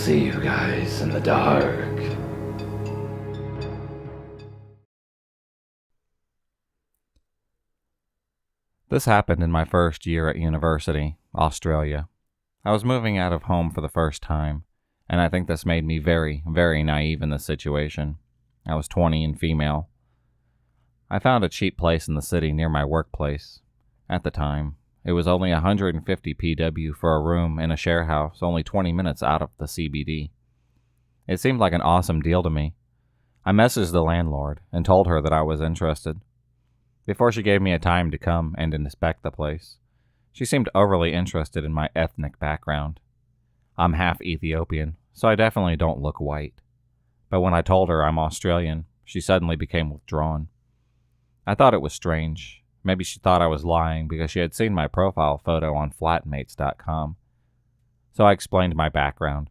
see you guys in the dark. This happened in my first year at university, Australia. I was moving out of home for the first time, and I think this made me very, very naive in this situation. I was 20 and female. I found a cheap place in the city near my workplace. At the time, it was only 150 PW for a room in a share house only 20 minutes out of the CBD. It seemed like an awesome deal to me. I messaged the landlord and told her that I was interested. Before she gave me a time to come and inspect the place, she seemed overly interested in my ethnic background. I'm half Ethiopian, so I definitely don't look white. But when I told her I'm Australian, she suddenly became withdrawn. I thought it was strange. Maybe she thought I was lying because she had seen my profile photo on flatmates.com. So I explained my background.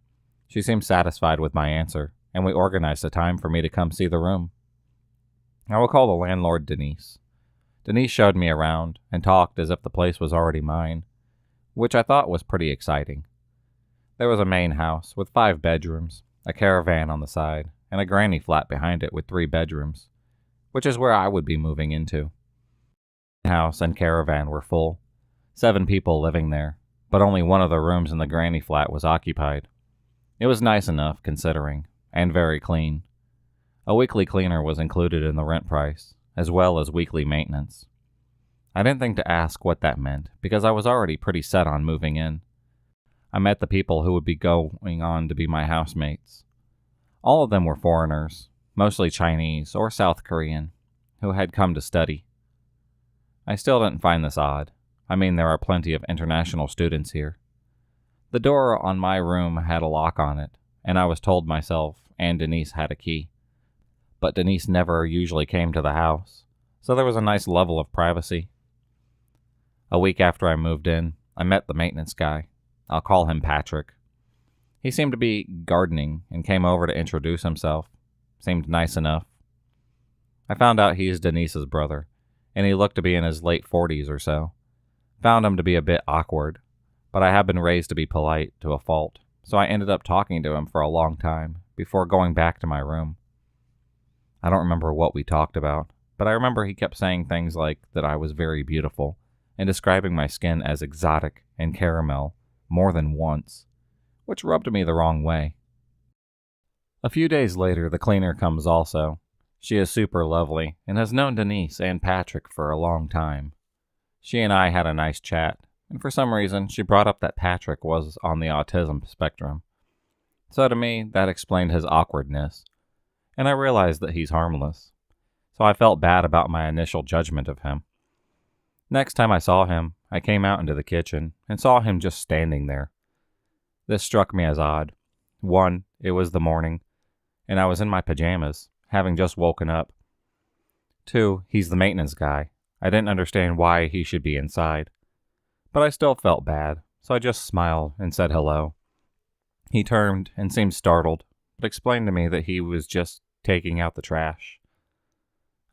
She seemed satisfied with my answer, and we organized a time for me to come see the room. I will call the landlord Denise. Denise showed me around and talked as if the place was already mine, which I thought was pretty exciting. There was a main house with 5 bedrooms, a caravan on the side, and a granny flat behind it with 3 bedrooms, which is where I would be moving into. The house and caravan were full, 7 people living there, but only one of the rooms in the granny flat was occupied. It was nice enough, considering, and very clean. A weekly cleaner was included in the rent price, as well as weekly maintenance. I didn't think to ask what that meant, because I was already pretty set on moving in. I met the people who would be going on to be my housemates. All of them were foreigners, mostly Chinese or South Korean, who had come to study. I still didn't find this odd. I mean, there are plenty of international students here. The door on my room had a lock on it, and I was told myself and Denise had a key. But Denise never usually came to the house, so there was a nice level of privacy. A week after I moved in, I met the maintenance guy. I'll call him Patrick. He seemed to be gardening and came over to introduce himself. Seemed nice enough. I found out he's Denise's brother, and he looked to be in his late 40s or so. Found him to be a bit awkward, but I have been raised to be polite to a fault, so I ended up talking to him for a long time before going back to my room. I don't remember what we talked about, but I remember he kept saying things like that I was very beautiful and describing my skin as exotic and caramel more than once, which rubbed me the wrong way. A few days later, the cleaner comes also. She is super lovely and has known Denise and Patrick for a long time. She and I had a nice chat, and for some reason she brought up that Patrick was on the autism spectrum. So to me, that explained his awkwardness, and I realized that he's harmless, so I felt bad about my initial judgment of him. Next time I saw him, I came out into the kitchen and saw him just standing there. This struck me as odd. 1, it was the morning, and I was in my pajamas, having just woken up. 2, he's the maintenance guy. I didn't understand why he should be inside, but I still felt bad, so I just smiled and said hello. He turned and seemed startled, but explained to me that he was just taking out the trash.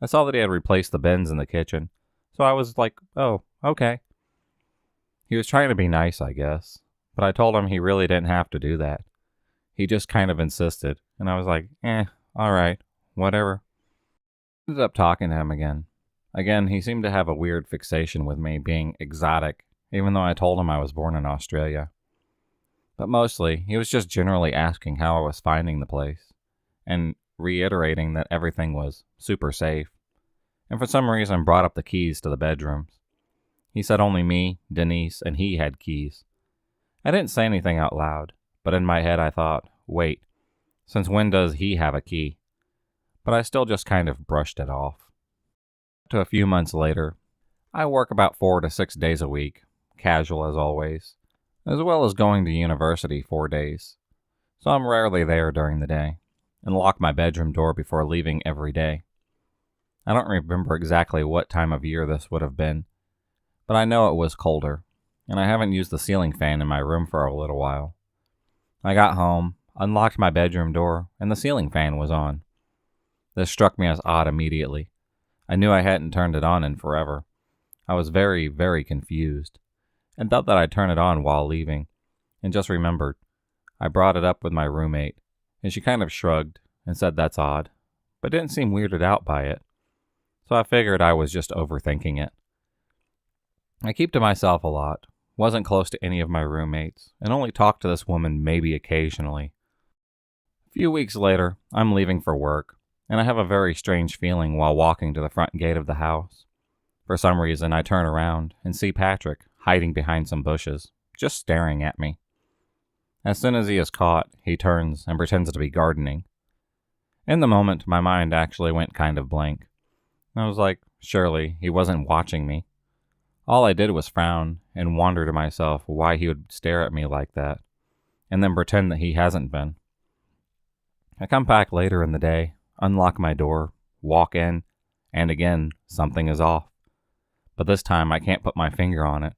I saw that he had replaced the bins in the kitchen, so I was like, oh, okay. He was trying to be nice, I guess, but I told him he really didn't have to do that. He just kind of insisted, and I was like, alright, whatever. I ended up talking to him again. Again, he seemed to have a weird fixation with me being exotic, even though I told him I was born in Australia. But mostly, he was just generally asking how I was finding the place, and reiterating that everything was super safe, and for some reason brought up the keys to the bedrooms. He said only me, Denise, and he had keys. I didn't say anything out loud, but in my head I thought, wait, since when does he have a key? But I still just kind of brushed it off. To a few months later, I work about 4 to 6 days a week, casual as always, as well as going to university 4 days, so I'm rarely there during the day, and lock my bedroom door before leaving every day. I don't remember exactly what time of year this would have been, but I know it was colder, and I haven't used the ceiling fan in my room for a little while. I got home, unlocked my bedroom door, and the ceiling fan was on. This struck me as odd immediately. I knew I hadn't turned it on in forever. I was very, very confused, and thought that I'd turn it on while leaving, and just remembered, I brought it up with my roommate, and she kind of shrugged and said that's odd, but didn't seem weirded out by it. So I figured I was just overthinking it. I keep to myself a lot, wasn't close to any of my roommates, and only talked to this woman maybe occasionally. A few weeks later, I'm leaving for work, and I have a very strange feeling while walking to the front gate of the house. For some reason, I turn around and see Patrick hiding behind some bushes, just staring at me. As soon as he is caught, he turns and pretends to be gardening. In the moment, my mind actually went kind of blank. I was like, surely he wasn't watching me. All I did was frown and wonder to myself why he would stare at me like that, and then pretend that he hasn't been. I come back later in the day, unlock my door, walk in, and again, something is off. But this time I can't put my finger on it.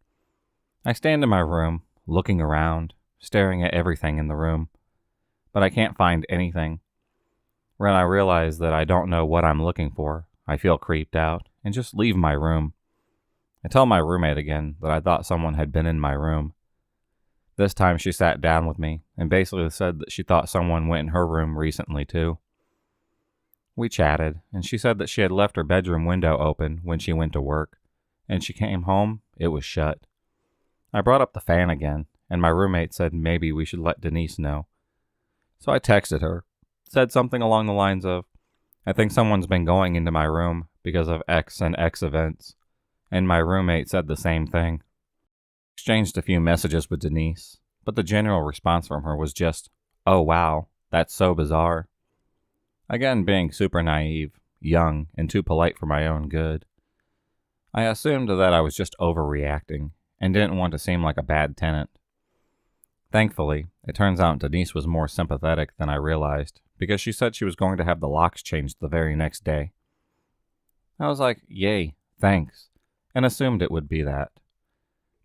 I stand in my room, looking around, staring at everything in the room, but I can't find anything. When I realize that I don't know what I'm looking for, I feel creeped out and just leave my room. I tell my roommate again that I thought someone had been in my room. This time she sat down with me and basically said that she thought someone went in her room recently too. We chatted, and she said that she had left her bedroom window open when she went to work, and she came home, it was shut. I brought up the fan again, and my roommate said maybe we should let Denise know. So I texted her, said something along the lines of, I think someone's been going into my room because of X and X events, and my roommate said the same thing. Exchanged a few messages with Denise, but the general response from her was just, oh wow, that's so bizarre. Again, being super naive, young, and too polite for my own good. I assumed that I was just overreacting and didn't want to seem like a bad tenant. Thankfully, it turns out Denise was more sympathetic than I realized because she said she was going to have the locks changed the very next day. I was like, yay, thanks, and assumed it would be that.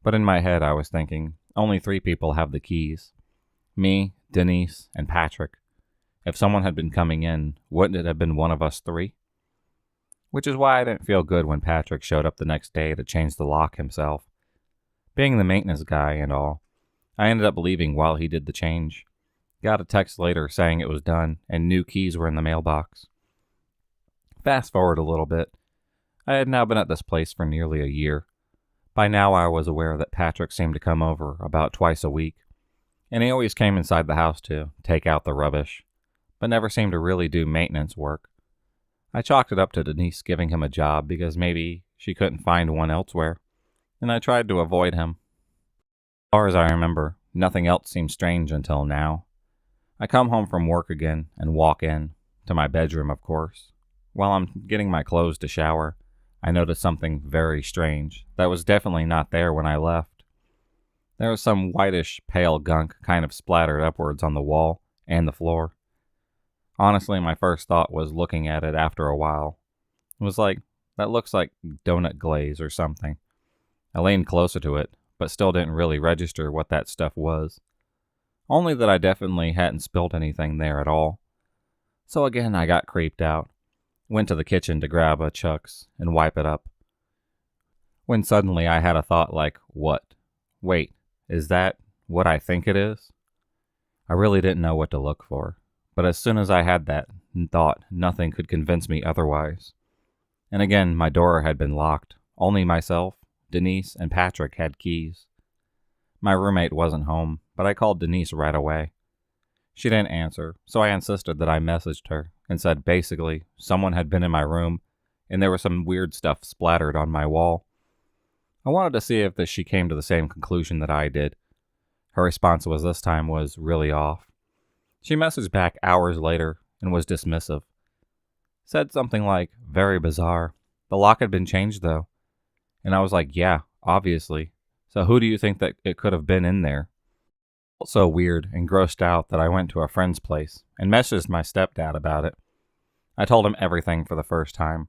But in my head I was thinking, only 3 people have the keys. Me, Denise, and Patrick. If someone had been coming in, wouldn't it have been one of us 3? Which is why I didn't feel good when Patrick showed up the next day to change the lock himself. Being the maintenance guy and all, I ended up leaving while he did the change. Got a text later saying it was done and new keys were in the mailbox. Fast forward a little bit. I had now been at this place for nearly a year. By now I was aware that Patrick seemed to come over about twice a week, and he always came inside the house to take out the rubbish, but never seemed to really do maintenance work. I chalked it up to Denise giving him a job because maybe she couldn't find one elsewhere, and I tried to avoid him. As far as I remember, nothing else seemed strange until now. I come home from work again and walk in, to my bedroom of course. While I'm getting my clothes to shower, I noticed something very strange that was definitely not there when I left. There was some whitish, pale gunk kind of splattered upwards on the wall and the floor. Honestly, my first thought was looking at it after a while. It was like, that looks like donut glaze or something. I leaned closer to it, but still didn't really register what that stuff was. Only that I definitely hadn't spilled anything there at all. So again, I got creeped out. Went to the kitchen to grab a Chuck's and wipe it up. When suddenly I had a thought like, what? Wait, is that what I think it is? I really didn't know what to look for, but as soon as I had that thought, nothing could convince me otherwise. And again, my door had been locked. Only myself, Denise, and Patrick had keys. My roommate wasn't home, but I called Denise right away. She didn't answer, so I insisted that I messaged her and said basically someone had been in my room and there was some weird stuff splattered on my wall. I wanted to see if she came to the same conclusion that I did. Her response this time was really off. She messaged back hours later and was dismissive. Said something like, very bizarre. The lock had been changed though. And I was like, yeah, obviously. So who do you think that it could have been in there? I felt so weird and grossed out that I went to a friend's place and messaged my stepdad about it. I told him everything for the first time.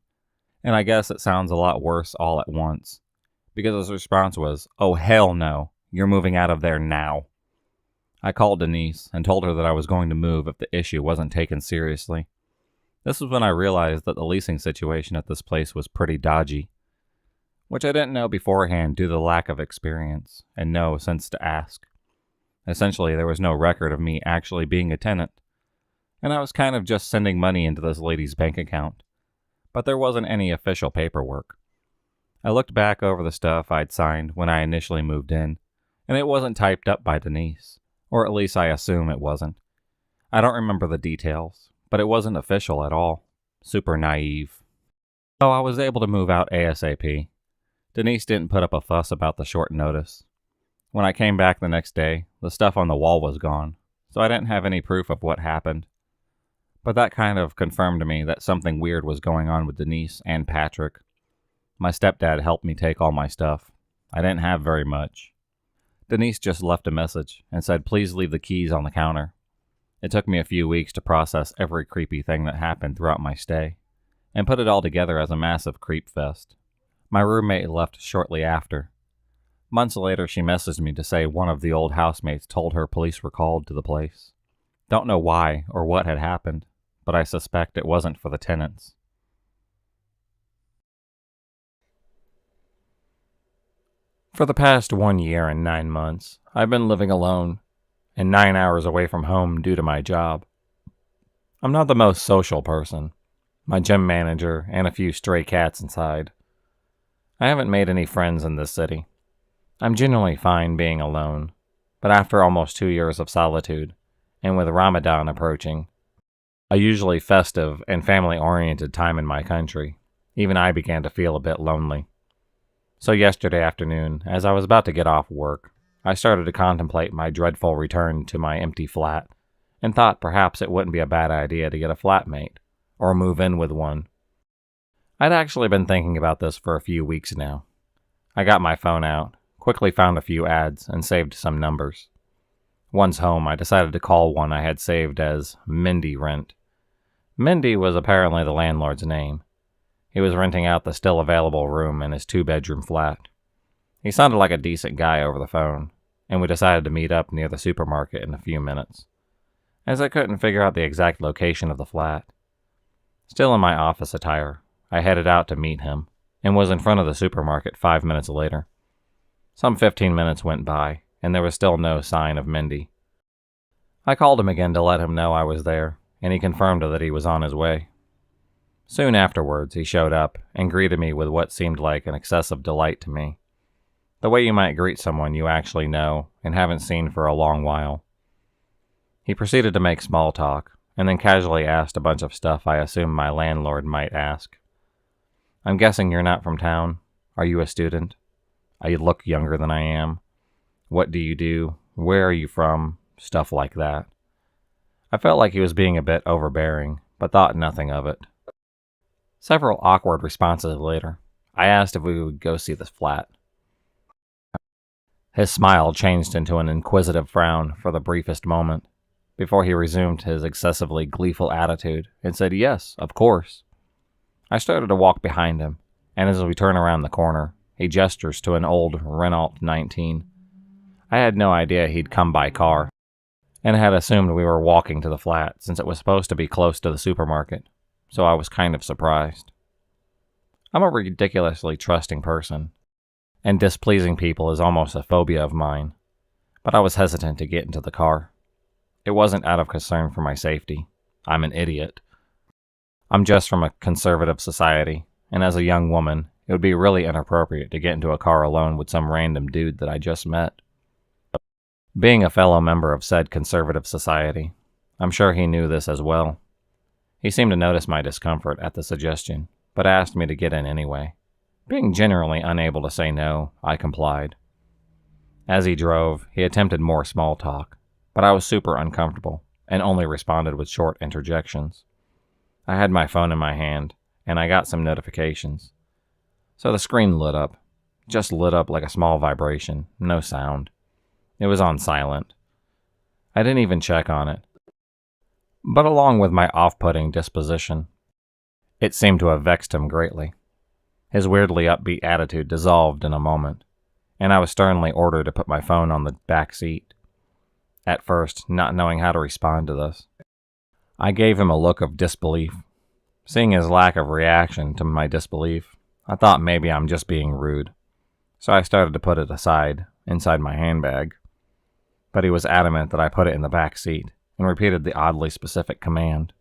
And I guess it sounds a lot worse all at once. Because his response was, oh hell no, you're moving out of there now. I called Denise and told her that I was going to move if the issue wasn't taken seriously. This was when I realized that the leasing situation at this place was pretty dodgy, which I didn't know beforehand due to the lack of experience and no sense to ask. Essentially, there was no record of me actually being a tenant, and I was kind of just sending money into this lady's bank account, but there wasn't any official paperwork. I looked back over the stuff I'd signed when I initially moved in, and it wasn't typed up by Denise, or at least I assume it wasn't. I don't remember the details, but it wasn't official at all. Super naive. So I was able to move out ASAP. Denise didn't put up a fuss about the short notice. When I came back the next day, the stuff on the wall was gone, so I didn't have any proof of what happened. But that kind of confirmed to me that something weird was going on with Denise and Patrick. My stepdad helped me take all my stuff. I didn't have very much. Denise just left a message and said, "Please leave the keys on the counter." It took me a few weeks to process every creepy thing that happened throughout my stay, and put it all together as a massive creep fest. My roommate left shortly after. Months later, she messaged me to say one of the old housemates told her police were called to the place. Don't know why or what had happened, but I suspect it wasn't for the tenants. For the past 1 year and 9 months, I've been living alone, and 9 hours away from home due to my job. I'm not the most social person. My gym manager and a few stray cats inside. I haven't made any friends in this city. I'm generally fine being alone, but after almost 2 years of solitude, and with Ramadan approaching, a usually festive and family-oriented time in my country, even I began to feel a bit lonely. So yesterday afternoon, as I was about to get off work, I started to contemplate my dreadful return to my empty flat, and thought perhaps it wouldn't be a bad idea to get a flatmate, or move in with one. I'd actually been thinking about this for a few weeks now. I got my phone out, quickly found a few ads, and saved some numbers. Once home, I decided to call one I had saved as Mindy Rent. Mindy was apparently the landlord's name. He was renting out the still available room in his 2-bedroom flat. He sounded like a decent guy over the phone, and we decided to meet up near the supermarket in a few minutes, as I couldn't figure out the exact location of the flat. Still in my office attire, I headed out to meet him, and was in front of the supermarket 5 minutes later. Some 15 minutes went by, and there was still no sign of Mindy. I called him again to let him know I was there, and he confirmed that he was on his way. Soon afterwards, he showed up and greeted me with what seemed like an excessive delight to me. The way you might greet someone you actually know and haven't seen for a long while. He proceeded to make small talk, and then casually asked a bunch of stuff I assumed my landlord might ask. "I'm guessing you're not from town. Are you a student? I look younger than I am. What do you do? Where are you from?" Stuff like that. I felt like he was being a bit overbearing, but thought nothing of it. Several awkward responses later, I asked if we would go see the flat. His smile changed into an inquisitive frown for the briefest moment, before he resumed his excessively gleeful attitude and said, "Yes, of course." I started to walk behind him, and as we turn around the corner, he gestures to an old Renault 19. I had no idea he'd come by car, and had assumed we were walking to the flat since it was supposed to be close to the supermarket, so I was kind of surprised. I'm a ridiculously trusting person, and displeasing people is almost a phobia of mine, but I was hesitant to get into the car. It wasn't out of concern for my safety. I'm an idiot. I'm just from a conservative society, and as a young woman, it would be really inappropriate to get into a car alone with some random dude that I just met. Being a fellow member of said conservative society, I'm sure he knew this as well. He seemed to notice my discomfort at the suggestion, but asked me to get in anyway. Being generally unable to say no, I complied. As he drove, he attempted more small talk, but I was super uncomfortable, and only responded with short interjections. I had my phone in my hand, and I got some notifications. So the screen lit up. Just lit up like a small vibration, no sound. It was on silent. I didn't even check on it. But along with my off-putting disposition, it seemed to have vexed him greatly. His weirdly upbeat attitude dissolved in a moment, and I was sternly ordered to put my phone on the back seat. At first, not knowing how to respond to this, I gave him a look of disbelief. Seeing his lack of reaction to my disbelief, I thought maybe I'm just being rude, so I started to put it aside, inside my handbag. but he was adamant that I put it in the back seat and repeated the oddly specific command.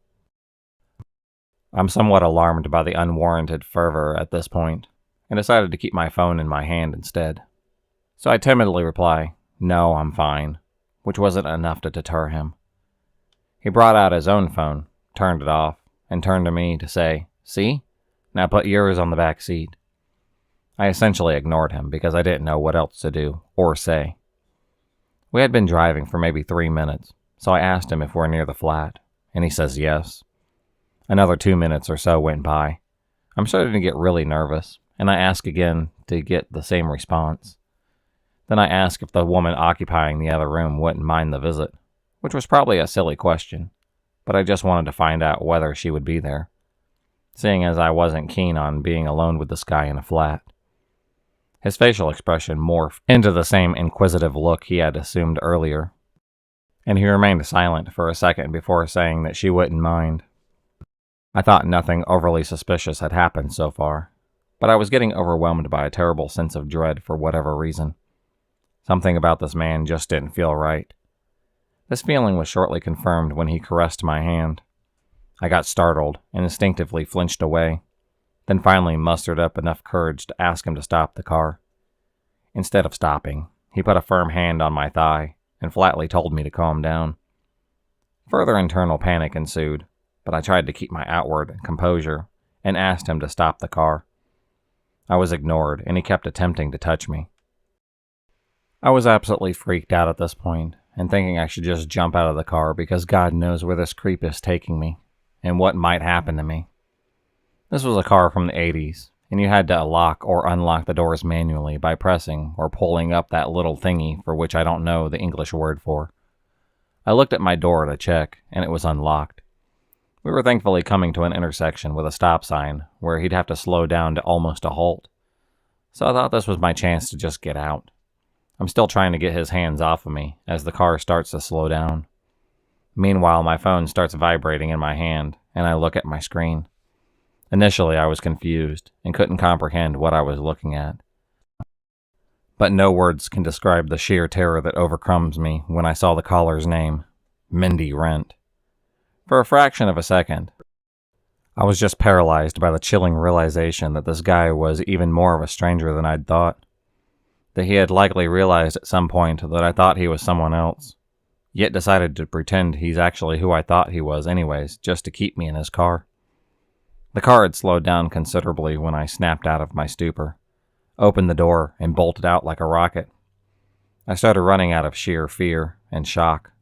I'm somewhat alarmed by the unwarranted fervor at this point and decided to keep my phone in my hand instead. So I timidly reply, "No, I'm fine," which wasn't enough to deter him. He brought out his own phone, turned it off, and turned to me to say, "See? Now put yours on the back seat." I essentially ignored him because I didn't know what else to do or say. We had been driving for maybe 3 minutes, so I asked him if we're near the flat, and he says yes. Another 2 minutes or so went by. I'm starting to get really nervous, and I ask again to get the same response. Then I ask if the woman occupying the other room wouldn't mind the visit, which was probably a silly question, but I just wanted to find out whether she would be there, seeing as I wasn't keen on being alone with this guy in a flat. His facial expression morphed into the same inquisitive look he had assumed earlier, and he remained silent for a second before saying that she wouldn't mind. I thought nothing overly suspicious had happened so far, but I was getting overwhelmed by a terrible sense of dread for whatever reason. Something about this man just didn't feel right. This feeling was shortly confirmed when he caressed my hand. I got startled and instinctively flinched away, then finally mustered up enough courage to ask him to stop the car. Instead of stopping, he put a firm hand on my thigh and flatly told me to calm down. Further internal panic ensued, but I tried to keep my outward composure and asked him to stop the car. I was ignored, and he kept attempting to touch me. I was absolutely freaked out at this point, and thinking I should just jump out of the car because God knows where this creep is taking me, and what might happen to me. This was a car from the 80s, and you had to lock or unlock the doors manually by pressing or pulling up that little thingy for which I don't know the English word for. I looked at my door to check, and it was unlocked. We were thankfully coming to an intersection with a stop sign where he'd have to slow down to almost a halt, so I thought this was my chance to just get out. I'm still trying to get his hands off of me as the car starts to slow down. Meanwhile, my phone starts vibrating in my hand, and I look at my screen. Initially, I was confused and couldn't comprehend what I was looking at. But no words can describe the sheer terror that overcomes me when I saw the caller's name, Mindy Rent. For a fraction of a second, I was just paralyzed by the chilling realization that this guy was even more of a stranger than I'd thought. That he had likely realized at some point that I thought he was someone else, yet decided to pretend he's actually who I thought he was anyways, just to keep me in his car. The car had slowed down considerably when I snapped out of my stupor, opened the door, and bolted out like a rocket. I started running out of sheer fear and shock,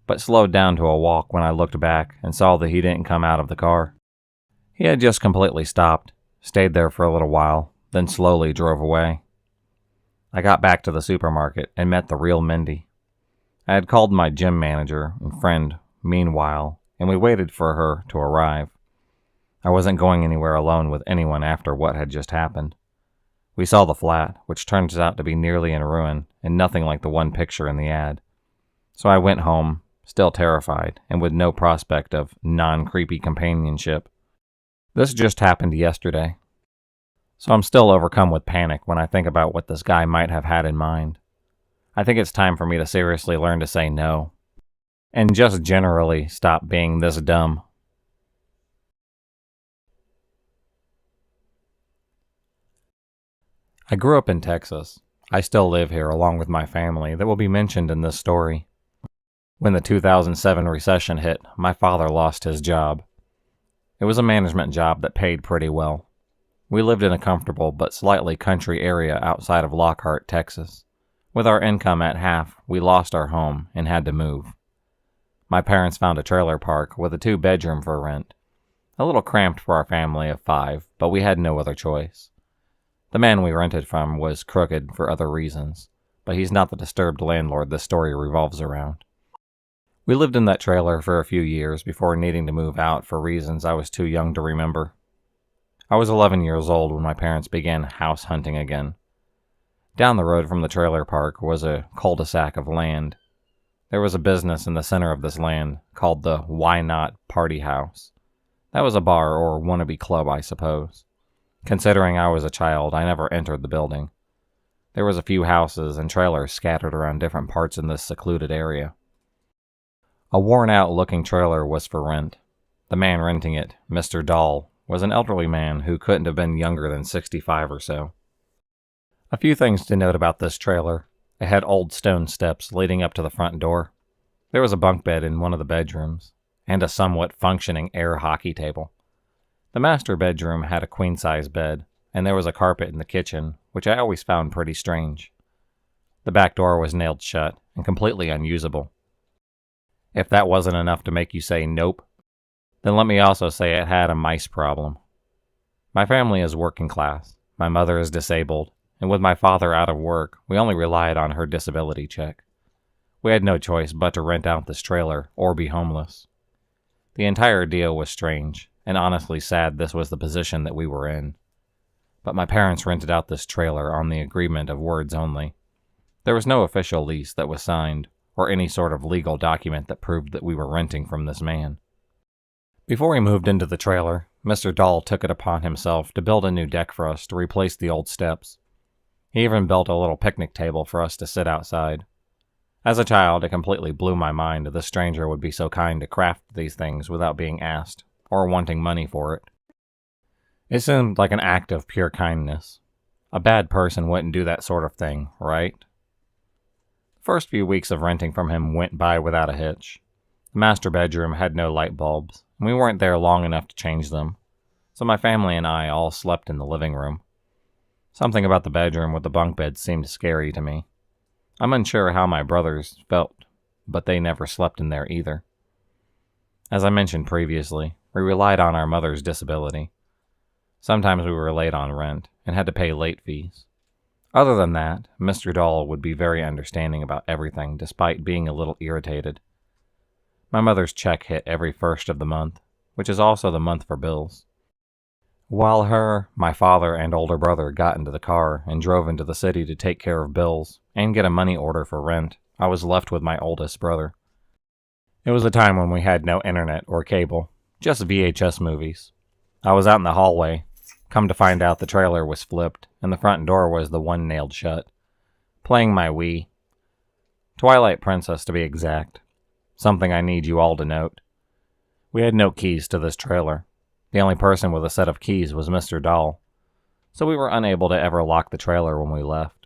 but slowed down to a walk when I looked back and saw that he didn't come out of the car. He had just completely stopped, stayed there for a little while, then slowly drove away. I got back to the supermarket and met the real Mindy. I had called my gym manager and friend meanwhile, and we waited for her to arrive. I wasn't going anywhere alone with anyone after what had just happened. We saw the flat, which turns out to be nearly in ruin and nothing like the one picture in the ad. So I went home, still terrified and with no prospect of non-creepy companionship. This just happened yesterday, so I'm still overcome with panic when I think about what this guy might have had in mind. I think it's time for me to seriously learn to say no, and just generally stop being this dumb. I grew up in Texas. I still live here along with my family that will be mentioned in this story. When the 2007 recession hit, my father lost his job. It was a management job that paid pretty well. We lived in a comfortable but slightly country area outside of Lockhart, Texas. With our income at half, we lost our home and had to move. My parents found a trailer park with a 2-bedroom for rent. A little cramped for our family of 5, but we had no other choice. The man we rented from was crooked for other reasons, but he's not the disturbed landlord this story revolves around. We lived in that trailer for a few years before needing to move out for reasons I was too young to remember. I was 11 years old when my parents began house hunting again. Down the road from the trailer park was a cul-de-sac of land. There was a business in the center of this land called the Why Not Party House. That was a bar or wannabe club, I suppose. Considering I was a child, I never entered the building. There was a few houses and trailers scattered around different parts in this secluded area. A worn-out looking trailer was for rent. The man renting it, Mr. Dahl, was an elderly man who couldn't have been younger than 65 or so. A few things to note about this trailer. It had old stone steps leading up to the front door. There was a bunk bed in one of the bedrooms, and a somewhat functioning air hockey table. The master bedroom had a queen-size bed, and there was a carpet in the kitchen, which I always found pretty strange. The back door was nailed shut and completely unusable. If that wasn't enough to make you say nope, then let me also say it had a mice problem. My family is working class, my mother is disabled, and with my father out of work, we only relied on her disability check. We had no choice but to rent out this trailer or be homeless. The entire deal was strange, and honestly sad this was the position that we were in. But my parents rented out this trailer on the agreement of words only. There was no official lease that was signed, or any sort of legal document that proved that we were renting from this man. Before we moved into the trailer, Mr. Dahl took it upon himself to build a new deck for us to replace the old steps. He even built a little picnic table for us to sit outside. As a child, it completely blew my mind that the stranger would be so kind to craft these things without being asked, or wanting money for it. It seemed like an act of pure kindness. A bad person wouldn't do that sort of thing, right? The first few weeks of renting from him went by without a hitch. The master bedroom had no light bulbs, and we weren't there long enough to change them, so my family and I all slept in the living room. Something about the bedroom with the bunk bed seemed scary to me. I'm unsure how my brothers felt, but they never slept in there either. As I mentioned previously, we relied on our mother's disability. Sometimes we were late on rent and had to pay late fees. Other than that, Mr. Dahl would be very understanding about everything despite being a little irritated. My mother's check hit every first of the month, which is also the month for bills. While my father, and older brother got into the car and drove into the city to take care of bills and get a money order for rent, I was left with my oldest brother. It was a time when we had no internet or cable, just VHS movies. I was out in the hallway. Come to find out the trailer was flipped, and the front door was the one nailed shut. Playing my Wii. Twilight Princess to be exact. Something I need you all to note. We had no keys to this trailer. The only person with a set of keys was Mr. Dahl, so we were unable to ever lock the trailer when we left.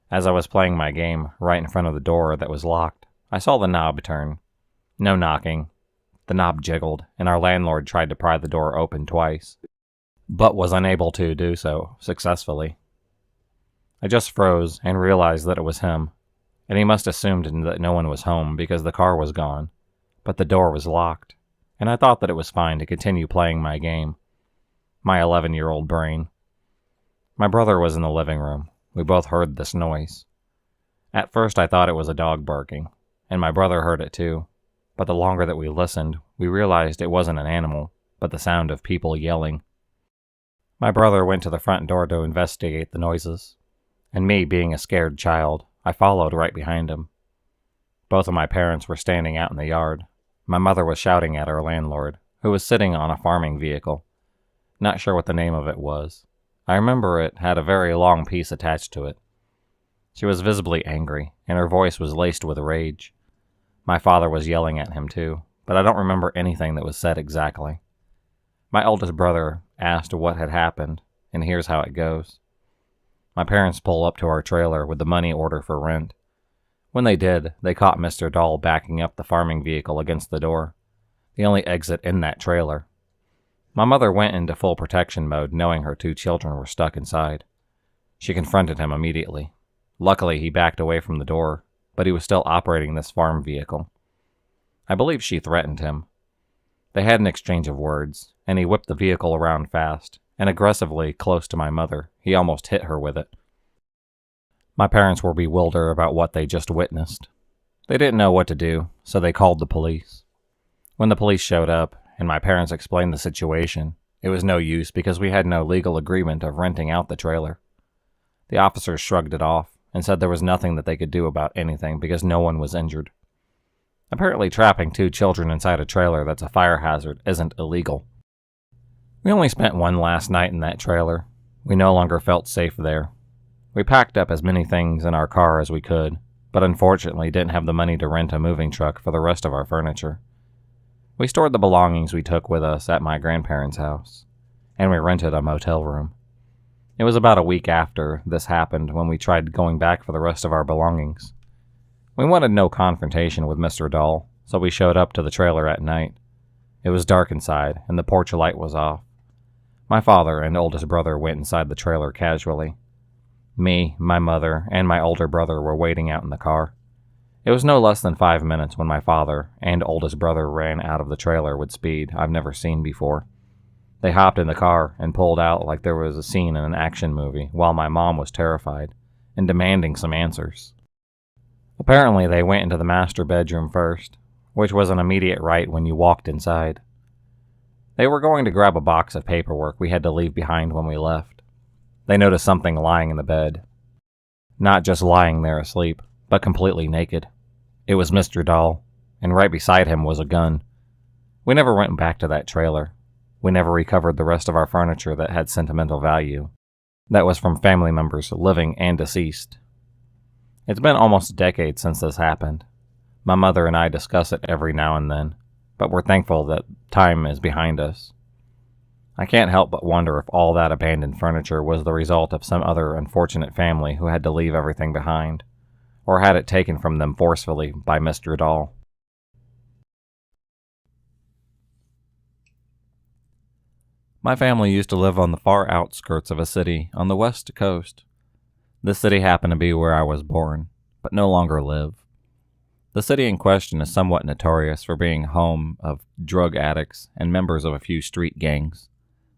As I was playing my game right in front of the door that was locked, I saw the knob turn. No knocking. The knob jiggled, and our landlord tried to pry the door open twice, but was unable to do so successfully. I just froze and realized that it was him, and he must have assumed that no one was home because the car was gone, but the door was locked, and I thought that it was fine to continue playing my game. My 11-year-old brain. My brother was in the living room. We both heard this noise. At first I thought it was a dog barking, and my brother heard it too, but the longer that we listened, we realized it wasn't an animal, but the sound of people yelling. My brother went to the front door to investigate the noises, and me being a scared child, I followed right behind him. Both of my parents were standing out in the yard. My mother was shouting at our landlord, who was sitting on a farming vehicle. Not sure what the name of it was. I remember it had a very long piece attached to it. She was visibly angry, and her voice was laced with rage. My father was yelling at him too, but I don't remember anything that was said exactly. My oldest brother asked what had happened, and here's how it goes. My parents pull up to our trailer with the money order for rent. When they did, they caught Mr. Dahl backing up the farming vehicle against the door, the only exit in that trailer. My mother went into full protection mode knowing her 2 children were stuck inside. She confronted him immediately. Luckily, he backed away from the door, but he was still operating this farm vehicle. I believe she threatened him. They had an exchange of words, and he whipped the vehicle around fast, and aggressively close to my mother. He almost hit her with it. My parents were bewildered about what they just witnessed. They didn't know what to do, so they called the police. When the police showed up, and my parents explained the situation, it was no use because we had no legal agreement of renting out the trailer. The officers shrugged it off and said there was nothing that they could do about anything because no one was injured. Apparently trapping 2 children inside a trailer that's a fire hazard isn't illegal. We only spent one last night in that trailer. We no longer felt safe there. We packed up as many things in our car as we could, but unfortunately didn't have the money to rent a moving truck for the rest of our furniture. We stored the belongings we took with us at my grandparents' house, and we rented a motel room. It was about a week after this happened when we tried going back for the rest of our belongings. We wanted no confrontation with Mr. Dahl, so we showed up to the trailer at night. It was dark inside, and the porch light was off. My father and oldest brother went inside the trailer casually. Me, my mother, and my older brother were waiting out in the car. It was no less than 5 minutes when my father and oldest brother ran out of the trailer with speed I've never seen before. They hopped in the car and pulled out like there was a scene in an action movie, while my mom was terrified and demanding some answers. Apparently, they went into the master bedroom first, which was an immediate right when you walked inside. They were going to grab a box of paperwork we had to leave behind when we left. They noticed something lying in the bed. Not just lying there asleep, but completely naked. It was Mr. Dahl, and right beside him was a gun. We never went back to that trailer. We never recovered the rest of our furniture that had sentimental value. That was from family members, living and deceased. It's been almost a decade since this happened. My mother and I discuss it every now and then, but we're thankful that time is behind us. I can't help but wonder if all that abandoned furniture was the result of some other unfortunate family who had to leave everything behind, or had it taken from them forcefully by Mr. Dahl. My family used to live on the far outskirts of a city on the west coast. This city happened to be where I was born, but no longer live. The city in question is somewhat notorious for being home of drug addicts and members of a few street gangs.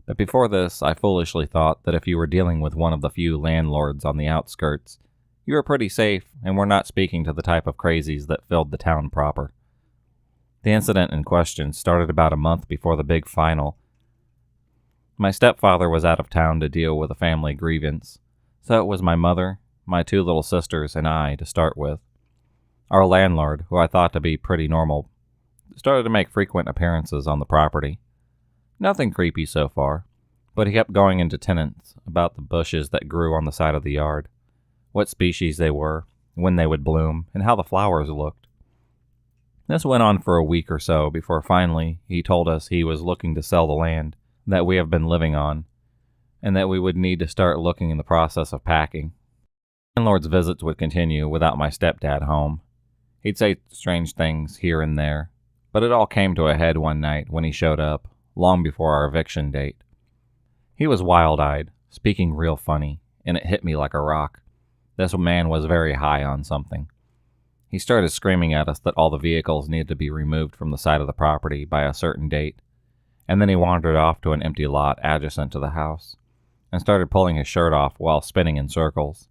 But before this, I foolishly thought that if you were dealing with one of the few landlords on the outskirts, you were pretty safe and were not speaking to the type of crazies that filled the town proper. The incident in question started about a month before the big final. My stepfather was out of town to deal with a family grievance, so it was my mother, my 2 little sisters, and I to start with. Our landlord, who I thought to be pretty normal, started to make frequent appearances on the property. Nothing creepy so far, but he kept going into tenants about the bushes that grew on the side of the yard, what species they were, when they would bloom, and how the flowers looked. This went on for a week or so before finally he told us he was looking to sell the land that we have been living on, and that we would need to start looking in the process of packing. The landlord's visits would continue without my stepdad home. He'd say strange things here and there, but it all came to a head one night when he showed up, long before our eviction date. He was wild-eyed, speaking real funny, and it hit me like a rock. This man was very high on something. He started screaming at us that all the vehicles needed to be removed from the side of the property by a certain date, and then he wandered off to an empty lot adjacent to the house, and started pulling his shirt off while spinning in circles.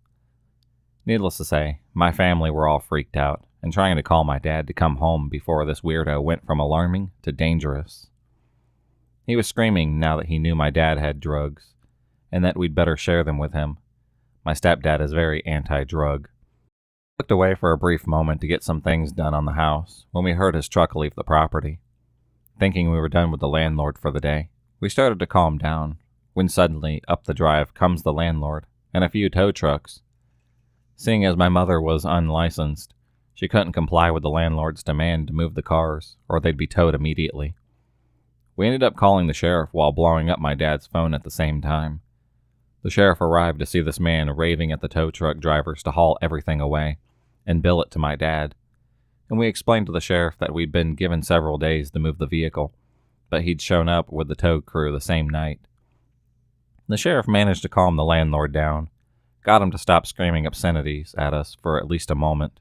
Needless to say, my family were all freaked out, and trying to call my dad to come home before this weirdo went from alarming to dangerous. He was screaming now that he knew my dad had drugs, and that we'd better share them with him. My stepdad is very anti-drug. We looked away for a brief moment to get some things done on the house when we heard his truck leave the property. Thinking we were done with the landlord for the day, we started to calm down, when suddenly up the drive comes the landlord and a few tow trucks. Seeing as my mother was unlicensed, she couldn't comply with the landlord's demand to move the cars, or they'd be towed immediately. We ended up calling the sheriff while blowing up my dad's phone at the same time. The sheriff arrived to see this man raving at the tow truck drivers to haul everything away and bill it to my dad, and we explained to the sheriff that we'd been given several days to move the vehicle, but he'd shown up with the tow crew the same night. The sheriff managed to calm the landlord down, got him to stop screaming obscenities at us for at least a moment.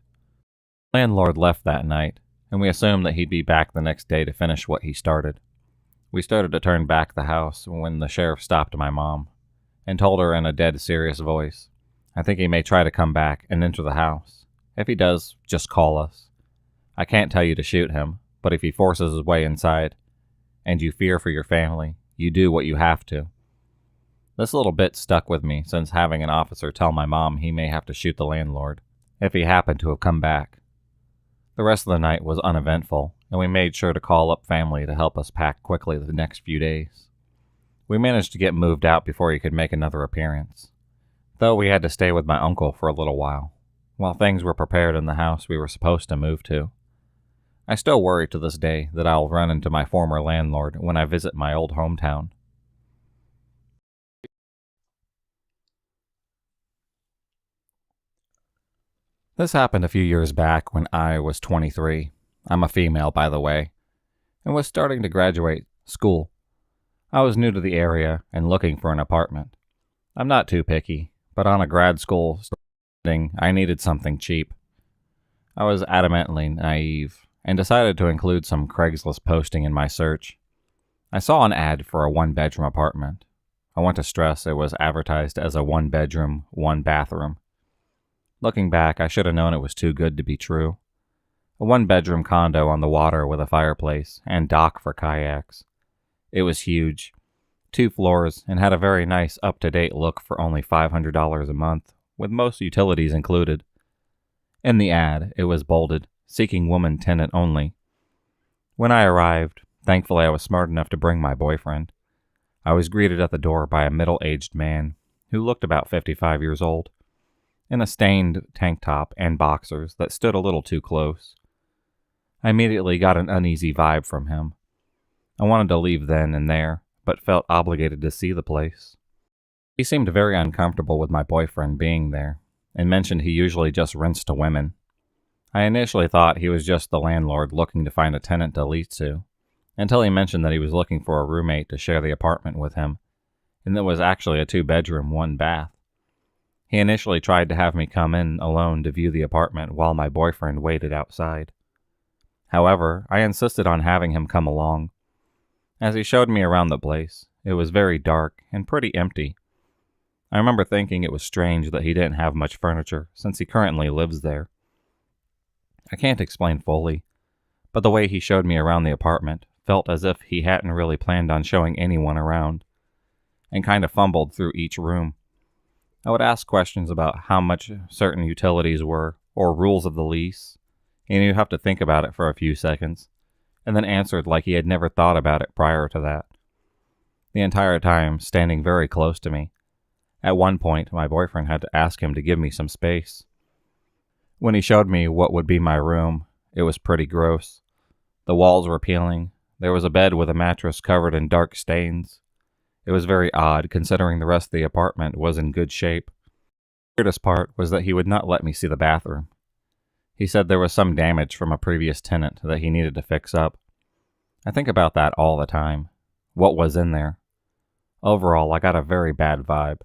The landlord left that night, and we assumed that he'd be back the next day to finish what he started. We started to turn back the house when the sheriff stopped my mom and told her in a dead serious voice, "I think he may try to come back and enter the house. If he does, just call us. I can't tell you to shoot him, but if he forces his way inside, and you fear for your family, you do what you have to." This little bit stuck with me since having an officer tell my mom he may have to shoot the landlord if he happened to have come back. The rest of the night was uneventful, and we made sure to call up family to help us pack quickly the next few days. We managed to get moved out before he could make another appearance. though we had to stay with my uncle for a little while things were prepared in the house we were supposed to move to. I still worry to this day that I'll run into my former landlord when I visit my old hometown. This happened a few years back when I was 23. I'm a female, by the way, and was starting to graduate school. I was new to the area and looking for an apartment. I'm not too picky, but on a grad school starting, I needed something cheap. I was adamantly naive and decided to include some Craigslist posting in my search. I saw an ad for a one-bedroom apartment. I want to stress it was advertised as a one-bedroom, one-bathroom. Looking back, I should have known it was too good to be true. A one-bedroom condo on the water with a fireplace and dock for kayaks. It was huge, 2 floors, and had a very nice up-to-date look for only $500 a month, with most utilities included. In the ad, it was bolded, "Seeking woman tenant only." When I arrived, thankfully I was smart enough to bring my boyfriend. I was greeted at the door by a middle-aged man who looked about 55 years old, in a stained tank top and boxers that stood a little too close. I immediately got an uneasy vibe from him. I wanted to leave then and there, but felt obligated to see the place. He seemed very uncomfortable with my boyfriend being there, and mentioned he usually just rents to women. I initially thought he was just the landlord looking to find a tenant to lease to, until he mentioned that he was looking for a roommate to share the apartment with him, and that was actually a 2-bedroom, 1-bath. He initially tried to have me come in alone to view the apartment while my boyfriend waited outside. However, I insisted on having him come along. As he showed me around the place, it was very dark and pretty empty. I remember thinking it was strange that he didn't have much furniture since he currently lives there. I can't explain fully, but the way he showed me around the apartment felt as if he hadn't really planned on showing anyone around, and kind of fumbled through each room. I would ask questions about how much certain utilities were, or rules of the lease, and he'd have to think about it for a few seconds, and then answered like he had never thought about it prior to that. The entire time standing very close to me. At one point, my boyfriend had to ask him to give me some space. When he showed me what would be my room, it was pretty gross. The walls were peeling. There was a bed with a mattress covered in dark stains. It was very odd, considering the rest of the apartment was in good shape. The weirdest part was that he would not let me see the bathroom. He said there was some damage from a previous tenant that he needed to fix up. I think about that all the time. What was in there? Overall, I got a very bad vibe.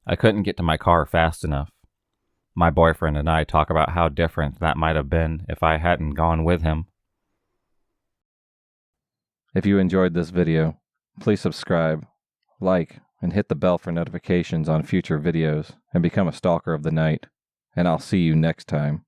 I couldn't get to my car fast enough. My boyfriend and I talk about how different that might have been if I hadn't gone with him. If you enjoyed this video, please subscribe, like, and hit the bell for notifications on future videos, and become a stalker of the night. And I'll see you next time.